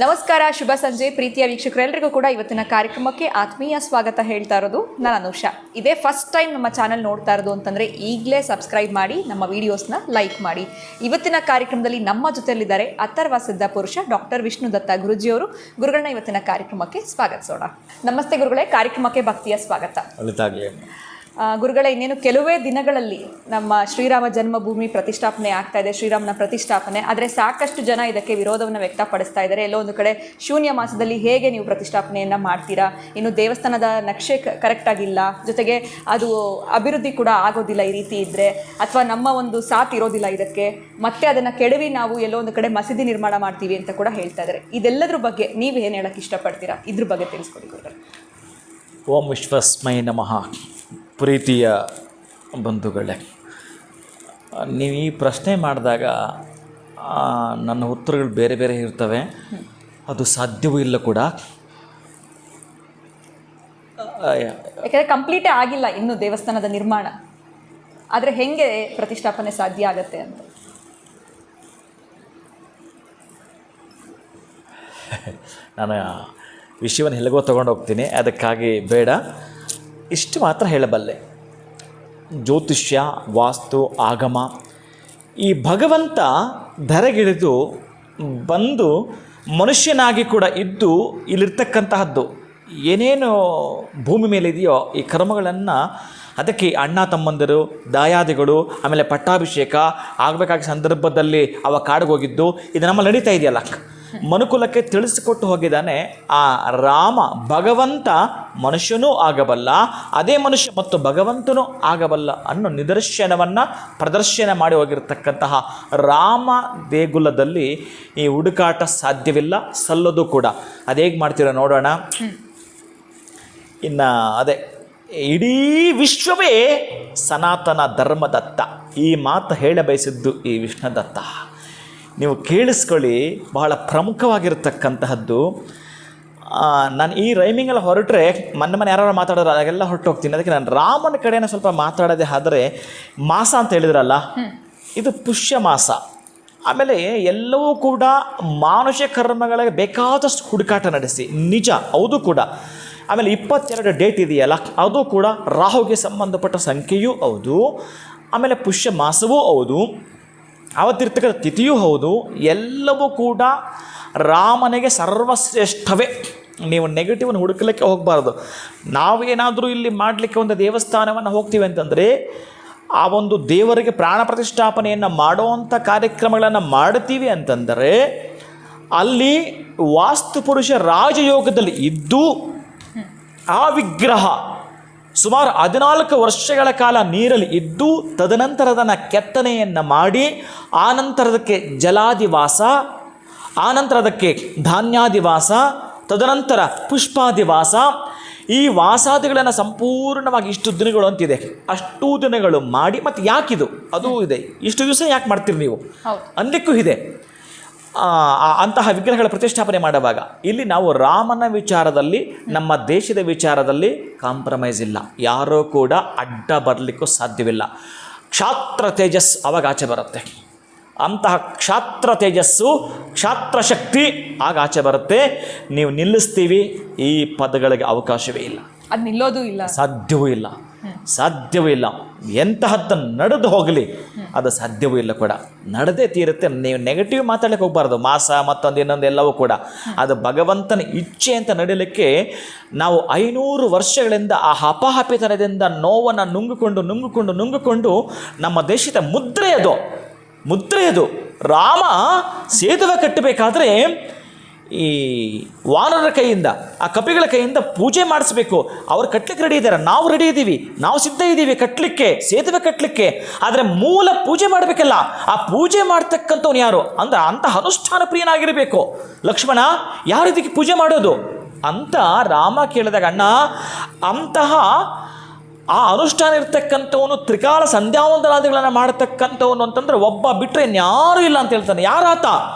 ನಮಸ್ಕಾರ, ಶುಭ ಸಂಜೆ ಪ್ರೀತಿಯ ವೀಕ್ಷಕರೆಲ್ಲರಿಗೂ ಕೂಡ ಇವತ್ತಿನ ಕಾರ್ಯಕ್ರಮಕ್ಕೆ ಆತ್ಮೀಯ ಸ್ವಾಗತ ಹೇಳ್ತಾ ಇರೋದು ನಾನು ಅನುಷಾ. ಇದೇ ಫಸ್ಟ್ ಟೈಮ್ ನಮ್ಮ ಚಾನಲ್ ನೋಡ್ತಾ ಇರೋದು ಅಂತಂದರೆ ಈಗಲೇ ಸಬ್ಸ್ಕ್ರೈಬ್ ಮಾಡಿ, ನಮ್ಮ ವೀಡಿಯೋಸ್ನ ಲೈಕ್ ಮಾಡಿ. ಇವತ್ತಿನ ಕಾರ್ಯಕ್ರಮದಲ್ಲಿ ನಮ್ಮ ಜೊತೆಯಲ್ಲಿದ್ದಾರೆ ಅಥರ್ವ ಸಿದ್ಧ ಪುರುಷ ಡಾಕ್ಟರ್ ವಿಷ್ಣು ದತ್ತ ಗುರುಜಿಯವರು. ಗುರುಗಳನ್ನ ಇವತ್ತಿನ ಕಾರ್ಯಕ್ರಮಕ್ಕೆ ಸ್ವಾಗತಿಸೋಣ. ನಮಸ್ತೆ ಗುರುಗಳೇ, ಕಾರ್ಯಕ್ರಮಕ್ಕೆ ಭಕ್ತಿಯ ಸ್ವಾಗತ. ಗುರುಗಳೇ, ಇನ್ನೇನು ಕೆಲವೇ ದಿನಗಳಲ್ಲಿ ನಮ್ಮ ಶ್ರೀರಾಮ ಜನ್ಮಭೂಮಿ ಪ್ರತಿಷ್ಠಾಪನೆ ಆಗ್ತಾ ಇದೆ, ಶ್ರೀರಾಮನ ಪ್ರತಿಷ್ಠಾಪನೆ. ಆದರೆ ಸಾಕಷ್ಟು ಜನ ಇದಕ್ಕೆ ವಿರೋಧವನ್ನು ವ್ಯಕ್ತಪಡಿಸ್ತಾ ಇದ್ದಾರೆ. ಎಲ್ಲೋ ಒಂದು ಕಡೆ ಶೂನ್ಯ ಮಾಸದಲ್ಲಿ ಹೇಗೆ ನೀವು ಪ್ರತಿಷ್ಠಾಪನೆಯನ್ನು ಮಾಡ್ತೀರಾ, ಇನ್ನು ದೇವಸ್ಥಾನದ ನಕ್ಷೆ ಕರೆಕ್ಟಾಗಿಲ್ಲ, ಜೊತೆಗೆ ಅದು ಅಭಿವೃದ್ಧಿ ಕೂಡ ಆಗೋದಿಲ್ಲ ಈ ರೀತಿ ಇದ್ದರೆ, ಅಥವಾ ನಮ್ಮ ಒಂದು ಸಾಥ್ ಇರೋದಿಲ್ಲ ಇದಕ್ಕೆ, ಮತ್ತೆ ಅದನ್ನು ಕೆಡವಿ ನಾವು ಎಲ್ಲೋ ಒಂದು ಕಡೆ ಮಸೀದಿ ನಿರ್ಮಾಣ ಮಾಡ್ತೀವಿ ಅಂತ ಕೂಡ ಹೇಳ್ತಾ ಇದ್ದಾರೆ. ಇದೆಲ್ಲದ್ರ ಬಗ್ಗೆ ನೀವು ಏನು ಹೇಳೋಕ್ಕೆ ಇಷ್ಟಪಡ್ತೀರಾ? ಇದ್ರ ಬಗ್ಗೆ ತಿಳಿಸ್ಕೊಡಿ ಗುರುಗಳೇ. ಓಂ ವಿಶ್ವಸ್ಮೈ ನಮಃ. ಪ್ರೀತಿಯ ಬಂಧುಗಳೇ, ನೀವು ಈ ಪ್ರಶ್ನೆ ಮಾಡಿದಾಗ ನನ್ನ ಉತ್ತರಗಳು ಬೇರೆ ಬೇರೆ ಇರ್ತವೆ. ಅದು ಸಾಧ್ಯವೂ ಇಲ್ಲ ಕೂಡ. ಯಾಕಂದರೆ ಕಂಪ್ಲೀಟೇ ಆಗಿಲ್ಲ ಇನ್ನು ದೇವಸ್ಥಾನದ ನಿರ್ಮಾಣ. ಆದರೆ ಹೆಂಗೆ ಪ್ರತಿಷ್ಠಾಪನೆ ಸಾಧ್ಯ ಆಗತ್ತೆ ಅಂತ ನಾನು ವಿಷಯವನ್ನು ಎಲ್ಲಿಗೋ ತೊಗೊಂಡು ಹೋಗ್ತೀನಿ, ಅದಕ್ಕಾಗಿ ಬೇಡ. ಇಷ್ಟು ಮಾತ್ರ ಹೇಳಬಲ್ಲೆ. ಜ್ಯೋತಿಷ್ಯ, ವಾಸ್ತು, ಆಗಮ, ಈ ಭಗವಂತ ಧರೆಗಿಳಿದು ಬಂದು ಮನುಷ್ಯನಾಗಿ ಕೂಡ ಇದ್ದು ಇಲ್ಲಿರ್ತಕ್ಕಂತಹದ್ದು ಏನೇನು ಭೂಮಿ ಮೇಲಿದೆಯೋ ಈ ಕರ್ಮಗಳನ್ನು, ಅದಕ್ಕೆ ಅಣ್ಣ ತಮ್ಮಂದಿರು, ದಾಯಾದಿಗಳು, ಆಮೇಲೆ ಪಟ್ಟಾಭಿಷೇಕ ಆಗಬೇಕಾದ ಸಂದರ್ಭದಲ್ಲಿ ಅವ ಕಾಡಿಗೆ ಹೋಗಿದ್ದು, ಇದು ನಮ್ಮಲ್ಲಿ ನಡೀತಾ ಇದೆಯಲ್ಲ, ಮನುಕುಲಕ್ಕೆ ತಿಳಿಸಿಕೊಟ್ಟು ಹೋಗಿದ್ದಾನೆ. ಆ ರಾಮ ಭಗವಂತ ಮನುಷ್ಯನೂ ಆಗಬಲ್ಲ, ಅದೇ ಮನುಷ್ಯ ಮತ್ತು ಭಗವಂತನೂ ಆಗಬಲ್ಲ ಅನ್ನೋ ನಿದರ್ಶನವನ್ನು ಪ್ರದರ್ಶನ ಮಾಡಿ ಹೋಗಿರತಕ್ಕಂತಹ ರಾಮ ದೇಗುಲದಲ್ಲಿ ಈ ಹುಡುಕಾಟ ಸಾಧ್ಯವಿಲ್ಲ, ಸಲ್ಲೋದು ಕೂಡ. ಅದೇಗೆ ಮಾಡ್ತೀರೋ ನೋಡೋಣ. ಇನ್ನು ಅದೇ ಇಡೀ ವಿಶ್ವವೇ ಸನಾತನ ಧರ್ಮದತ್ತ, ಈ ಮಾತು ಹೇಳ ಬಯಸಿದ್ದು ಈ ವಿಷ್ಣುದತ್ತ. ನೀವು ಕೇಳಿಸ್ಕೊಳ್ಳಿ, ಬಹಳ ಪ್ರಮುಖವಾಗಿರ್ತಕ್ಕಂತಹದ್ದು. ನಾನು ಈ ರೈಮಿಂಗೆಲ್ಲ ಹೊರಟ್ರೆ ಮೊನ್ನೆ ಯಾರು ಮಾತಾಡೋರು ಅದೆಲ್ಲ ಹೊರಟೋಗ್ತೀನಿ. ಅದಕ್ಕೆ ನಾನು ರಾಮನ ಕಡೆನ ಸ್ವಲ್ಪ ಮಾತಾಡೋದೇ ಆದರೆ, ಮಾಸ ಅಂತ ಹೇಳಿದ್ರಲ್ಲ, ಇದು ಪುಷ್ಯ ಮಾಸ. ಆಮೇಲೆ ಎಲ್ಲವೂ ಕೂಡ ಮಾನುಷ ಕರ್ಮಗಳಿಗೆ ಬೇಕಾದಷ್ಟು ಹುಡುಕಾಟ ನಡೆಸಿ, ನಿಜ ಹೌದು ಕೂಡ. ಆಮೇಲೆ 22 ಡೇಟ್ ಇದೆಯಲ್ಲ, ಅದು ಕೂಡ ರಾಹುಗೆ ಸಂಬಂಧಪಟ್ಟ ಸಂಖ್ಯೆಯೂ ಹೌದು, ಆಮೇಲೆ ಪುಷ್ಯ ಮಾಸವೂ ಹೌದು, ಅವತ್ತಿರ್ತಕ್ಕಂಥ ತಿಥಿಯೂ ಹೌದು. ಎಲ್ಲವೂ ಕೂಡ ರಾಮನಿಗೆ ಸರ್ವಶ್ರೇಷ್ಠವೇ. ನೀವು ನೆಗೆಟಿವ್ನ ಹುಡುಕಲಿಕ್ಕೆ ಹೋಗಬಾರ್ದು. ನಾವೇನಾದರೂ ಇಲ್ಲಿ ಮಾಡಲಿಕ್ಕೆ ಒಂದು ದೇವಸ್ಥಾನವನ್ನು ಹೋಗ್ತೀವಿ ಅಂತಂದರೆ, ಆ ಒಂದು ದೇವರಿಗೆ ಪ್ರಾಣ ಪ್ರತಿಷ್ಠಾಪನೆಯನ್ನು ಮಾಡುವಂಥ ಕಾರ್ಯಕ್ರಮಗಳನ್ನು ಮಾಡ್ತೀವಿ ಅಂತಂದರೆ, ಅಲ್ಲಿ ವಾಸ್ತುಪುರುಷ ರಾಜಯೋಗದಲ್ಲಿ ಇದ್ದು ಆ ವಿಗ್ರಹ ಸುಮಾರು 14 ವರ್ಷಗಳ ಕಾಲ ನೀರಲ್ಲಿ ಇದ್ದು, ತದನಂತರದನ್ನು ಕೆತ್ತನೆಯನ್ನು ಮಾಡಿ, ಆನಂತರದಕ್ಕೆ ಜಲಾದಿವಾಸ, ಆನಂತರದಕ್ಕೆ ಧಾನ್ಯಾದಿವಾಸ, ತದನಂತರ ಪುಷ್ಪಾದಿವಾಸ, ಈ ವಾಸಾದಿಗಳನ್ನು ಸಂಪೂರ್ಣವಾಗಿ ಇಷ್ಟು ದಿನಗಳು ಅಂತಿದೆ, ಅಷ್ಟೂ ದಿನಗಳು ಮಾಡಿ. ಮತ್ತು ಯಾಕಿದು ಅದು ಇದೆ, ಇಷ್ಟು ದಿವಸ ಯಾಕೆ ಮಾಡ್ತೀರಿ ನೀವು ಅನ್ಲಿಕ್ಕೂ ಇದೆ. ಅಂತಹ ವಿಗ್ರಹಗಳ ಪ್ರತಿಷ್ಠಾಪನೆ ಮಾಡುವಾಗ ಇಲ್ಲಿ ನಾವು ರಾಮನ ವಿಚಾರದಲ್ಲಿ, ನಮ್ಮ ದೇಶದ ವಿಚಾರದಲ್ಲಿ ಕಾಂಪ್ರಮೈಸ್ ಇಲ್ಲ. ಯಾರೂ ಕೂಡ ಅಡ್ಡ ಬರಲಿಕ್ಕೂ ಸಾಧ್ಯವಿಲ್ಲ. ಕ್ಷಾತ್ರ ತೇಜಸ್ ಅವಾಗ ಆಚೆ ಬರುತ್ತೆ. ಅಂತಹ ಕ್ಷಾತ್ರ ತೇಜಸ್ಸು, ಕ್ಷಾತ್ರ ಶಕ್ತಿ ಆಗ ಆಚೆ ಬರುತ್ತೆ. ನೀವು ನಿಲ್ಲಿಸ್ತೀವಿ, ಈ ಪದಗಳಿಗೆ ಅವಕಾಶವೇ ಇಲ್ಲ. ಅದು ನಿಲ್ಲೋದು ಇಲ್ಲ, ಸಾಧ್ಯವೂ ಇಲ್ಲ, ಸಾಧ್ಯವೂ ಇಲ್ಲ. ಎಂತಹದ್ದನ್ನು ನಡೆದು ಹೋಗಲಿ, ಅದು ಸಾಧ್ಯವೂ ಇಲ್ಲ ಕೂಡ. ನಡೆದೇ ತೀರುತ್ತೆ. ನೀವು ನೆಗೆಟಿವ್ ಮಾತಾಡಲಿಕ್ಕೆ ಹೋಗಬಾರ್ದು. ಮಾಸ ಮತ್ತೊಂದು ಇನ್ನೊಂದು ಎಲ್ಲವೂ ಕೂಡ ಅದು ಭಗವಂತನ ಇಚ್ಛೆ ಅಂತ ನಡೀಲಿಕ್ಕೆ ನಾವು 500 ವರ್ಷಗಳಿಂದ ಆ ಹಪಾಹಪಿತನದಿಂದ ನೋವನ್ನು ನುಂಗಿಕೊಂಡು ನಮ್ಮ ದೇಶದ ಮುದ್ರೆ ಅದು. ರಾಮ ಸೇತುವೆ ಕಟ್ಟಬೇಕಾದ್ರೆ ಈ ವಾನರ ಕೈಯಿಂದ, ಆ ಕಪಿಗಳ ಕೈಯಿಂದ ಪೂಜೆ ಮಾಡಿಸ್ಬೇಕು. ಅವ್ರು ಕಟ್ಟಲಿಕ್ಕೆ ರೆಡಿ ಇದ್ದಾರೆ, ನಾವು ರೆಡಿ ಇದ್ದೀವಿ, ನಾವು ಸಿದ್ಧ ಇದ್ದೀವಿ ಕಟ್ಟಲಿಕ್ಕೆ, ಸೇತುವೆ ಕಟ್ಟಲಿಕ್ಕೆ. ಆದರೆ ಮೂಲ ಪೂಜೆ ಮಾಡಬೇಕಲ್ಲ, ಆ ಪೂಜೆ ಮಾಡ್ತಕ್ಕಂಥವ್ನು ಯಾರು ಅಂದರೆ ಅಂತಹ ಅನುಷ್ಠಾನ ಪ್ರಿಯನಾಗಿರಬೇಕು. ಲಕ್ಷ್ಮಣ, ಯಾವ ರೀತಿ ಪೂಜೆ ಮಾಡೋದು ಅಂತ ರಾಮ ಕೇಳಿದಾಗ, ಅಣ್ಣ ಅಂತಹ ಆ ಅನುಷ್ಠಾನ ಇರ್ತಕ್ಕಂಥವನು ತ್ರಿಕಾಲ ಸಂಧ್ಯಾವಂದನಾದಿಗಳನ್ನು ಮಾಡತಕ್ಕಂಥವನು ಅಂತಂದರೆ ಒಬ್ಬ ಬಿಟ್ಟರೆ ಇನ್ಯಾರೂ ಇಲ್ಲ ಅಂತ ಹೇಳ್ತಾನೆ. ಯಾರಾತ?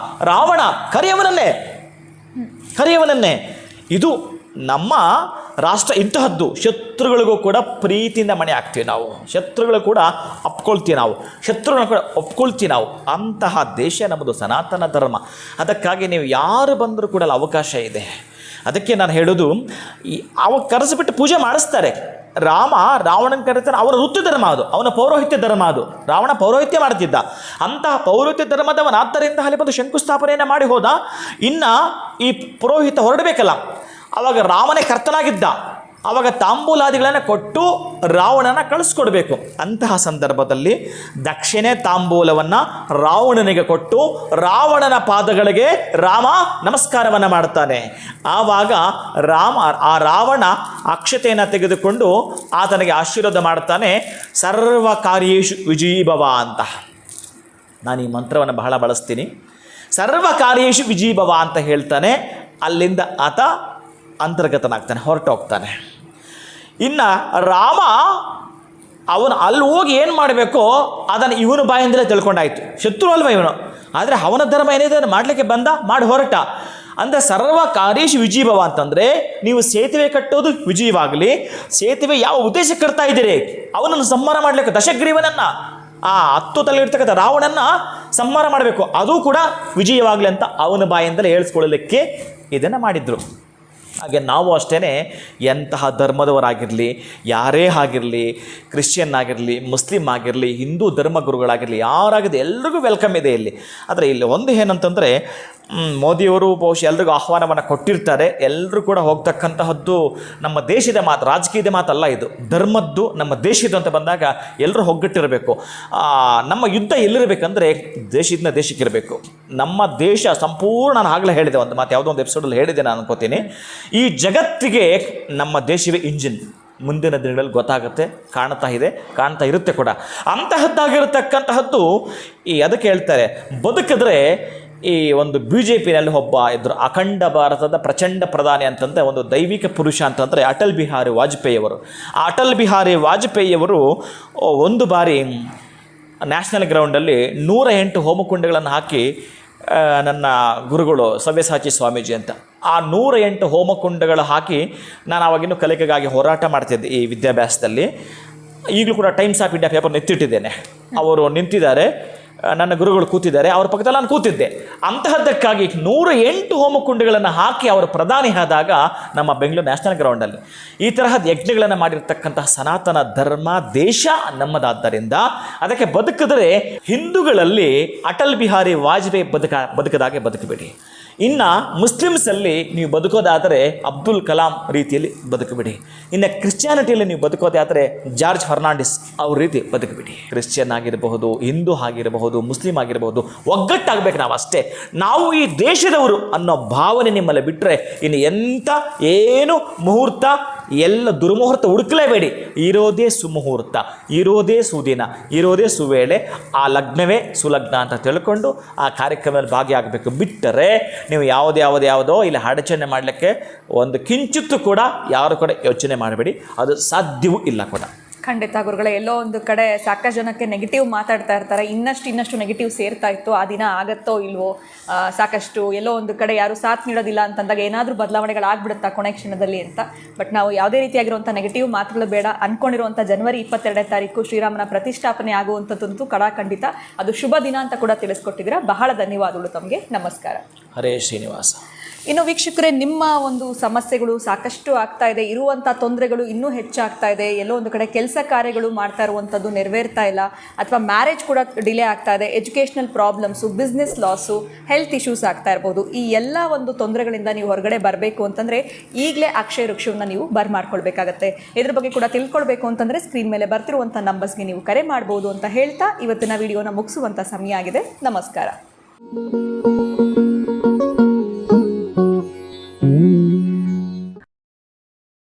ರಾವಣ. ಕರೆಯವನನ್ನೇ. ಇದು ನಮ್ಮ ರಾಷ್ಟ್ರ ಇಂತಹದ್ದು, ಶತ್ರುಗಳಿಗೂ ಕೂಡ ಪ್ರೀತಿಯಿಂದ ಮಣೆ ಹಾಕ್ತೀವಿ ನಾವು, ಶತ್ರುಗಳು ಕೂಡ ಒಪ್ಕೊಳ್ತೀವಿ ನಾವು, ಶತ್ರುಗಳನ್ನ ಕೂಡ ಒಪ್ಕೊಳ್ತೀವಿ ನಾವು. ಅಂತಹ ದೇಶ ನಮ್ಮದು ಸನಾತನ ಧರ್ಮ. ಅದಕ್ಕಾಗಿ ನೀವು ಯಾರು ಬಂದರೂ ಕೂಡ ಅಲ್ಲಿ ಅವಕಾಶ ಇದೆ. ಅದಕ್ಕೆ ನಾನು ಹೇಳೋದು, ಅವಾಗ ಕರೆಸಿಬಿಟ್ಟು ಪೂಜೆ ಮಾಡಿಸ್ತಾರೆ. ರಾವಣನ ಕರೀತಾನೆ, ಅವನ ವೃತ್ತಿ ಧರ್ಮ ಅದು, ಅವನ ಪೌರೋಹಿತ್ಯ ಧರ್ಮ ಅದು. ರಾವಣ ಪೌರೋಹಿತ್ಯ ಮಾಡ್ತಿದ್ದ. ಅಂತಹ ಪೌರೋಹಿತ್ಯ ಧರ್ಮದವನ ಆದ್ದರಿಂದ ಅಲ್ಲಿ ಬಂದು ಶಂಕುಸ್ಥಾಪನೆಯನ್ನು ಮಾಡಿ ಹೋದ. ಇನ್ನು ಈ ಪುರೋಹಿತ ಹೊರಡಬೇಕಲ್ಲ, ಆವಾಗ ರಾಮನೇ ಕರ್ತನಾಗಿದ್ದ. ಆವಾಗ ತಾಂಬೂಲಾದಿಗಳನ್ನು ಕೊಟ್ಟು ರಾವಣನ ಕಳಿಸ್ಕೊಡ್ಬೇಕು. ಅಂತಹ ಸಂದರ್ಭದಲ್ಲಿ ದಕ್ಷಿಣೆ ತಾಂಬೂಲವನ್ನು ರಾವಣನಿಗೆ ಕೊಟ್ಟು ರಾವಣನ ಪಾದಗಳಿಗೆ ರಾಮ ನಮಸ್ಕಾರವನ್ನು ಮಾಡ್ತಾನೆ. ಆವಾಗ ಆ ರಾವಣ ಅಕ್ಷತೆಯನ್ನು ತೆಗೆದುಕೊಂಡು ಆತನಿಗೆ ಆಶೀರ್ವಾದ ಮಾಡ್ತಾನೆ, ಸರ್ವ ಕಾರ್ಯೇಷು ವಿಜಯೀಭವ ಅಂತ. ನಾನು ಈ ಮಂತ್ರವನ್ನು ಬಹಳ ಬಳಸ್ತೀನಿ. ಸರ್ವ ಕಾರ್ಯೇಷು ವಿಜಯೀಭವ ಅಂತ ಹೇಳ್ತಾನೆ. ಅಲ್ಲಿಂದ ಆತ ಅಂತರ್ಗತನಾಗ್ತಾನೆ, ಹೊರಟೋಗ್ತಾನೆ. ಇನ್ನು ರಾಮ ಅವನು ಅಲ್ಲಿ ಹೋಗಿ ಏನು ಮಾಡಬೇಕೋ ಅದನ್ನು ಇವನು ಬಾಯಿಂದಲೇ ತಿಳ್ಕೊಂಡಾಯ್ತು. ಶತ್ರು ಅಲ್ವ ಇವನು, ಆದರೆ ಅವನ ಧರ್ಮ ಏನಿದೆ ಅದನ್ನು ಮಾಡಲಿಕ್ಕೆ ಬಂದ, ಮಾಡಿ ಹೊರಟ. ಅಂದರೆ ಸರ್ವ ಕಾರ್ಯೇಷು ವಿಜಯೀಭವ ಅಂತಂದರೆ ನೀವು ಸೇತುವೆ ಕಟ್ಟೋದು ವಿಜಯವಾಗಲಿ. ಸೇತುವೆ ಯಾವ ಉದ್ದೇಶಕ್ಕೆ ಕಟ್ತಾ ಇದ್ದೀರಿ, ಅವನನ್ನು ಸಂಹಾರ ಮಾಡಲಿಕ್ಕೆ, ದಶಗ್ರೀವನನ್ನು, ಆ 10 ತಲೆ ಇರ್ತಕ್ಕಂಥ ರಾವಣನ್ನ ಸಂಹಾರ ಮಾಡಬೇಕು, ಅದು ಕೂಡ ವಿಜಯವಾಗಲಿ ಅಂತ ಅವನ ಬಾಯಿಂದಲೇ ಹೇಳಿಸ್ಕೊಳ್ಳಲಿಕ್ಕೆ ಇದನ್ನು ಮಾಡಿದರು. ಹಾಗೆ ನಾವು ಅಷ್ಟೇ, ಎಂತಹ ಧರ್ಮದವರಾಗಿರಲಿ, ಯಾರೇ ಆಗಿರಲಿ, ಕ್ರಿಶ್ಚಿಯನ್ ಆಗಿರಲಿ, ಮುಸ್ಲಿಮ್ ಆಗಿರಲಿ, ಹಿಂದೂ ಧರ್ಮಗುರುಗಳಾಗಿರಲಿ, ಯಾರಾಗಿದೆ ಎಲ್ರಿಗೂ ವೆಲ್ಕಮ್ ಇದೆ ಇಲ್ಲಿ. ಆದರೆ ಇಲ್ಲಿ ಒಂದು ಏನಂತಂದರೆ, ಮೋದಿಯವರು ಬಹುಶಃ ಎಲ್ರಿಗೂ ಆಹ್ವಾನವನ್ನು ಕೊಟ್ಟಿರ್ತಾರೆ. ಎಲ್ಲರೂ ಕೂಡ ಹೋಗ್ತಕ್ಕಂತಹದ್ದು ನಮ್ಮ ದೇಶದ ಮಾತು, ರಾಜಕೀಯದ ಮಾತಲ್ಲ, ಇದು ಧರ್ಮದ್ದು, ನಮ್ಮ ದೇಶದ್ದು ಅಂತ ಬಂದಾಗ ಎಲ್ಲರೂ ಒಗ್ಗಟ್ಟಿರಬೇಕು. ನಮ್ಮ ಯುದ್ಧ ಎಲ್ಲಿರಬೇಕಂದ್ರೆ ದೇಶದಿಂದ ದೇಶಕ್ಕಿರಬೇಕು. ನಮ್ಮ ದೇಶ ಸಂಪೂರ್ಣ, ನಾನು ಆಗಲೇ ಹೇಳಿದೆ ಒಂದು ಮಾತು, ಯಾವುದೋ ಒಂದು ಎಪಿಸೋಡಲ್ಲಿ ಹೇಳಿದೆ ನಾನು ಅನ್ಕೋತೀನಿ, ಈ ಜಗತ್ತಿಗೆ ನಮ್ಮ ದೇಶವೇ ಇಂಜಿನ್. ಮುಂದಿನ ದಿನಗಳಲ್ಲಿ ಗೊತ್ತಾಗುತ್ತೆ, ಕಾಣ್ತಾ ಇರುತ್ತೆ ಕೂಡ. ಅಂತಹದ್ದಾಗಿರತಕ್ಕಂತಹದ್ದು ಅದಕ್ಕೆ ಹೇಳ್ತಾರೆ, ಬದುಕಿದ್ರೆ ಈ ಒಂದು BJPನಲ್ಲಿ ಒಬ್ಬ ಇದ್ದರು, ಅಖಂಡ ಭಾರತದ ಪ್ರಚಂಡ ಪ್ರಧಾನಿ ಅಂತಂದರೆ ಒಂದು ದೈವಿಕ ಪುರುಷ ಅಂತಂದರೆ ಅಟಲ್ ಬಿಹಾರಿ ವಾಜಪೇಯಿಯವರು. ಆ ಅಟಲ್ ಬಿಹಾರಿ ವಾಜಪೇಯಿಯವರು ಒಂದು ಬಾರಿ ನ್ಯಾಷನಲ್ ಗ್ರೌಂಡಲ್ಲಿ 108 ಹೋಮಕುಂಡಗಳನ್ನು ಹಾಕಿ, ನನ್ನ ಗುರುಗಳು ಸವ್ಯಸಾಚಿ ಸ್ವಾಮೀಜಿ ಅಂತ, ಆ 108 ಹೋಮಕುಂಡಗಳು ಹಾಕಿ, ನಾನು ಆವಾಗಿನ್ನೂ ಕಲಿಕೆಗಾಗಿ ಹೋರಾಟ ಮಾಡ್ತಿದ್ದೆ ಈ ವಿದ್ಯಾಭ್ಯಾಸದಲ್ಲಿ. ಈಗಲೂ ಕೂಡ ಟೈಮ್ಸ್ ಆಫ್ ಇಂಡಿಯಾ ಪೇಪರ್ ಎತ್ತಿಟ್ಟಿದ್ದೇನೆ. ಅವರು ನಿಂತಿದ್ದಾರೆ, ನನ್ನ ಗುರುಗಳು ಕೂತಿದ್ದಾರೆ, ಅವ್ರ ಪಕ್ಕದಲ್ಲಿ ನಾನು ಕೂತಿದ್ದೆ. ಅಂತಹದ್ದಕ್ಕಾಗಿ 108 ಹೋಮಕುಂಡಗಳನ್ನು ಹಾಕಿ ಅವರು ಪ್ರಧಾನಿ ಆದಾಗ ನಮ್ಮ ಬೆಂಗಳೂರು ನ್ಯಾಷನಲ್ ಗ್ರೌಂಡಲ್ಲಿ ಈ ತರಹದ ಯಜ್ಞಗಳನ್ನು ಮಾಡಿರ್ತಕ್ಕಂತಹ ಸನಾತನ ಧರ್ಮ ದೇಶ ನಮ್ಮದಾದ್ದರಿಂದ ಅದಕ್ಕೆ ಬದುಕಿದ್ರೆ ಹಿಂದೂಗಳಲ್ಲಿ ಅಟಲ್ ಬಿಹಾರಿ ವಾಜಪೇಯಿ ಬದುಕದಾಗೆ ಬದುಕಬೇಡಿ. ಇನ್ನು ಮುಸ್ಲಿಮ್ಸಲ್ಲಿ ನೀವು ಬದುಕೋದಾದರೆ ಅಬ್ದುಲ್ ಕಲಾಂ ರೀತಿಯಲ್ಲಿ ಬದುಕಬೇಡಿ. ಇನ್ನು ಕ್ರಿಶ್ಚಿಯಾನಿಟಿಯಲ್ಲಿ ನೀವು ಬದುಕೋದಾದರೆ ಜಾರ್ಜ್ ಫರ್ನಾಂಡಿಸ್ ಅವ್ರ ರೀತಿ ಬದುಕಬೇಡಿ. ಕ್ರಿಶ್ಚಿಯನ್ ಆಗಿರಬಹುದು, ಹಿಂದೂ ಆಗಿರಬಹುದು, ಮುಸ್ಲಿಂ ಆಗಿರಬಹುದು, ಒಗ್ಗಟ್ಟಾಗಬೇಕು ನಾವು ಅಷ್ಟೇ. ನಾವು ಈ ದೇಶದವರು ಅನ್ನೋ ಭಾವನೆ ನಿಮ್ಮಲ್ಲಿ ಬಿಟ್ಟರೆ ಇನ್ನು ಎಂಥ ಏನು ಮುಹೂರ್ತ, ಎಲ್ಲ ದುರ್ಮುಹೂರ್ತ ಹುಡುಕಲೇಬೇಡಿ. ಇರೋದೇ ಸುಮುಹೂರ್ತ, ಇರೋದೇ ಸುದಿನ, ಇರೋದೇ ಸುವೇಳೆ, ಆ ಲಗ್ನವೇ ಸುಲಗ್ನ ಅಂತ ತಿಳ್ಕೊಂಡು ಆ ಕಾರ್ಯಕ್ರಮದಲ್ಲಿ ಭಾಗಿಯಾಗಬೇಕು. ಬಿಟ್ಟರೆ ನೀವು ಯಾವುದೋ ಇಲ್ಲಿ ಅಡಚಣೆ ಮಾಡಲಿಕ್ಕೆ ಒಂದು ಕಿಂಚಿತ್ತು ಕೂಡ ಯಾರು ಕೂಡ ಯೋಚನೆ ಮಾಡಬೇಡಿ, ಅದು ಸಾಧ್ಯವೂ ಇಲ್ಲ ಕೂಡ. ಖಂಡಿತ ಗುರುಗಳೇ, ಎಲ್ಲೋ ಒಂದು ಕಡೆ ಸಾಕಷ್ಟು ಜನಕ್ಕೆ ನೆಗೆಟಿವ್ ಮಾತಾಡ್ತಾ ಇರ್ತಾರೆ, ಇನ್ನಷ್ಟು ನೆಗೆಟಿವ್ ಸೇರ್ತಾ ಇತ್ತು, ಆ ದಿನ ಆಗತ್ತೋ ಇಲ್ವೋ, ಸಾಕಷ್ಟು ಎಲ್ಲೋ ಒಂದು ಕಡೆ ಯಾರು ಸಾಥ್ ನೀಡೋದಿಲ್ಲ ಅಂತಂದಾಗ ಏನಾದರೂ ಬದಲಾವಣೆಗಳಾಗ್ಬಿಡುತ್ತಾ ಕೊನೆ ಕ್ಷಣದಲ್ಲಿ ಅಂತ. ಬಟ್ ನಾವು ಯಾವುದೇ ರೀತಿಯಾಗಿರುವಂಥ ನೆಗೆಟಿವ್ ಮಾತುಗಳು ಬೇಡ. ಅಂದ್ಕೊಂಡಿರುವಂಥ ಜನವರಿ 22ನೇ ತಾರೀಕು ಶ್ರೀರಾಮನ ಪ್ರತಿಷ್ಠಾಪನೆ ಆಗುವಂಥದ್ದಂತೂ ಖಂಡಿತ ಅದು ಶುಭ ದಿನ ಅಂತ ಕೂಡ ತಿಳಿಸ್ಕೊಟ್ಟಿದ್ದೀರಾ. ಬಹಳ ಧನ್ಯವಾದಗಳು ತಮಗೆ. ನಮಸ್ಕಾರ. ಹರೇ ಶ್ರೀನಿವಾಸ. ಇನ್ನು ವೀಕ್ಷಕರೇ, ನಿಮ್ಮ ಒಂದು ಸಮಸ್ಯೆಗಳು ಸಾಕಷ್ಟು ಆಗ್ತಾ ಇದೆ, ಇರುವಂಥ ತೊಂದರೆಗಳು ಇನ್ನೂ ಹೆಚ್ಚಾಗ್ತಾ ಇದೆ, ಎಲ್ಲೋ ಒಂದು ಕಡೆ ಕೆಲಸ ಕಾರ್ಯಗಳು ಮಾಡ್ತಾ ಇರುವಂಥದ್ದು ನೆರವೇರ್ತಾ ಇಲ್ಲ, ಅಥವಾ ಮ್ಯಾರೇಜ್ ಕೂಡ ಡಿಲೇ ಆಗ್ತಾ ಇದೆ, educational problems, business loss, health issues ಆಗ್ತಾ ಇರ್ಬೋದು. ಈ ಎಲ್ಲ ಒಂದು ತೊಂದರೆಗಳಿಂದ ನೀವು ಹೊರಗಡೆ ಬರಬೇಕು ಅಂತಂದರೆ ಈಗಲೇ ಅಕ್ಷಯ ವೃಕ್ಷವನ್ನು ನೀವು ಬರ್ಮಾಡ್ಕೊಳ್ಬೇಕಾಗತ್ತೆ. ಇದ್ರ ಬಗ್ಗೆ ಕೂಡ ತಿಳ್ಕೊಳ್ಬೇಕು ಅಂತಂದರೆ ಸ್ಕ್ರೀನ್ ಮೇಲೆ ಬರ್ತಿರುವಂಥ ನಂಬರ್ಸ್ಗೆ ನೀವು ಕರೆ ಮಾಡ್ಬೋದು ಅಂತ ಹೇಳ್ತಾ ಇವತ್ತಿನ ವಿಡಿಯೋನ ಮುಗಿಸುವಂಥ ಸಮಯ ಆಗಿದೆ. ನಮಸ್ಕಾರ.